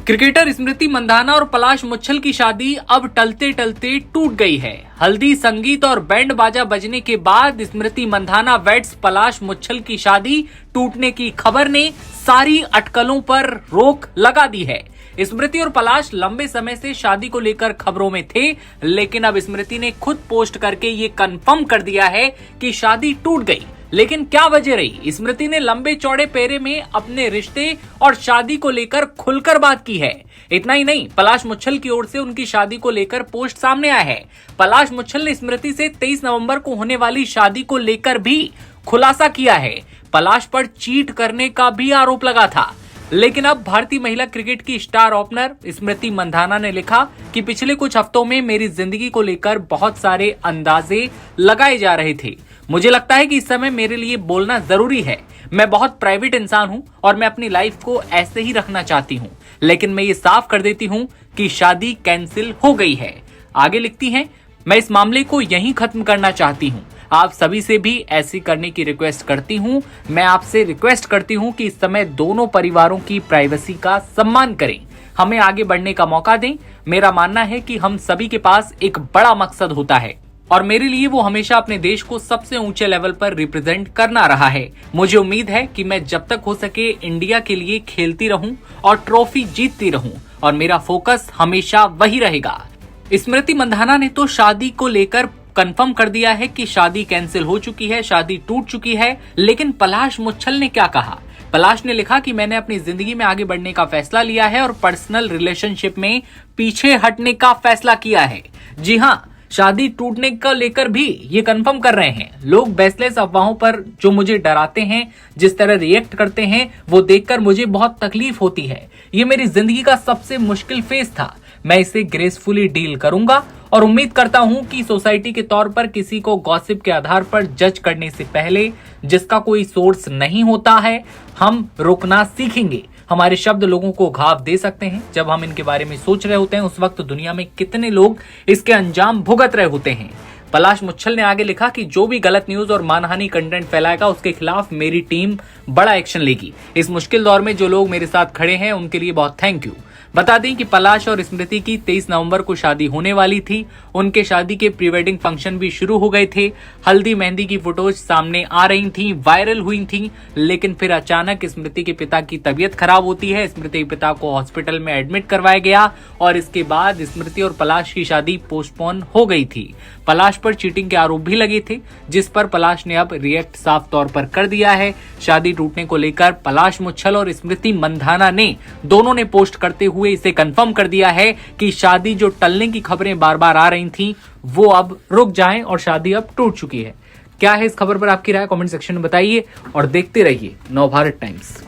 Cricketer Smriti Mandhana और पलाश मुच्छल की शादी अब टलते टलते टूट गई है। हल्दी, संगीत और बैंड बाजा बजने के बाद स्मृति मंधाना वेड्स पलाश मुच्छल की शादी टूटने की खबर ने सारी अटकलों पर रोक लगा दी है। स्मृति और पलाश लंबे समय से शादी को लेकर खबरों में थे, लेकिन अब स्मृति ने खुद पोस्ट करके ये कंफर्म कर दिया है कि शादी टूट गई। लेकिन क्या वजह रही? स्मृति ने लंबे चौड़े पेरे में अपने रिश्ते और शादी को लेकर खुलकर बात की है। इतना ही नहीं, पलाश मुच्छल की ओर से उनकी शादी को लेकर पोस्ट सामने आया है। पलाश मुच्छल ने स्मृति से 23 नवंबर को होने वाली शादी को लेकर भी खुलासा किया है। पलाश पर चीट करने का भी आरोप लगा था। लेकिन अब भारतीय महिला क्रिकेट की स्टार ओपनर स्मृति मंधाना ने लिखा कि पिछले कुछ हफ्तों में मेरी जिंदगी को लेकर बहुत सारे अंदाजे लगाए जा रहे थे। मुझे लगता है कि इस समय मेरे लिए बोलना जरूरी है। मैं बहुत प्राइवेट इंसान हूं और मैं अपनी लाइफ को ऐसे ही रखना चाहती हूं, लेकिन मैं ये साफ कर देती हूं कि शादी कैंसिल हो गई है। आगे लिखती हैं, मैं इस मामले को यहीं खत्म करना चाहती हूं। आप सभी से भी ऐसी करने की रिक्वेस्ट करती हूं। मैं आपसे रिक्वेस्ट करती हूं कि इस समय दोनों परिवारों की प्राइवेसी का सम्मान करें, हमें आगे बढ़ने का मौका दें। मेरा मानना है कि हम सभी के पास एक बड़ा मकसद होता है और मेरे लिए वो हमेशा अपने देश को सबसे ऊंचे लेवल पर रिप्रेजेंट करना रहा है। मुझे उम्मीद है कि मैं जब तक हो सके इंडिया के लिए खेलती रहूं और ट्रॉफी जीतती रहूं और मेरा फोकस हमेशा वही रहेगा। स्मृति मंधाना ने तो शादी को लेकर कंफर्म कर दिया है कि शादी कैंसिल हो चुकी है, शादी टूट चुकी है। लेकिन पलाश मुच्छल ने क्या कहा? पलाश ने लिखा कि मैंने अपनी जिंदगी में आगे बढ़ने का फैसला लिया है और पर्सनल रिलेशनशिप में पीछे हटने का फैसला किया है। जी हाँ, शादी टूटने को लेकर भी ये कंफर्म कर रहे हैं। लोग बेसलेस अफवाहों पर जो मुझे डराते हैं, जिस तरह रिएक्ट करते हैं, वो देखकर मुझे बहुत तकलीफ होती है। ये मेरी जिंदगी का सबसे मुश्किल फेज था। मैं इसे ग्रेसफुली डील करूंगा और उम्मीद करता हूं कि सोसाइटी के तौर पर किसी को गॉसिप के आधार पर जज करने से पहले, जिसका कोई सोर्स नहीं होता है, हम रुकना सीखेंगे। हमारे शब्द लोगों को घाव दे सकते हैं। जब हम इनके बारे में सोच रहे होते हैं, उस वक्त दुनिया में कितने लोग इसके अंजाम भुगत रहे होते हैं। पलाश मुच्छल ने आगे लिखा कि जो भी गलत न्यूज और मानहानि कंटेंट फैलाएगा, उसके खिलाफ मेरी टीम बड़ा एक्शन लेगी। इस मुश्किल दौर में जो लोग मेरे साथ खड़े हैं, उनके लिए बहुत थैंक यू। बता दें कि पलाश और स्मृति की 23 नवंबर को शादी होने वाली थी। उनके शादी के प्री वेडिंग फंक्शन भी शुरू हो गए थे। हल्दी मेहंदी की फोटोज सामने आ रही थी, वायरल हुई थी। लेकिन फिर अचानक स्मृति के पिता की तबीयत खराब होती है। स्मृति के पिता को हॉस्पिटल में एडमिट करवाया गया और इसके बाद स्मृति और पलाश की शादी पोस्टपोन हो गई थी। पलाश पर चीटिंग के आरोप भी लगे थे, जिस पर पलाश ने अब रिएक्ट साफ तौर पर कर दिया है। शादी टूटने को लेकर पलाश मुच्छल और स्मृति मंधाना ने दोनों ने पोस्ट करते हुए इसे कंफर्म कर दिया है कि शादी जो टलने की खबरें बार बार आ रही थी, वो अब रुक जाएं और शादी अब टूट चुकी है। क्या है इस खबर पर आपकी राय? कमेंट सेक्शन में बताइए और देखते रहिए नवभारत टाइम्स।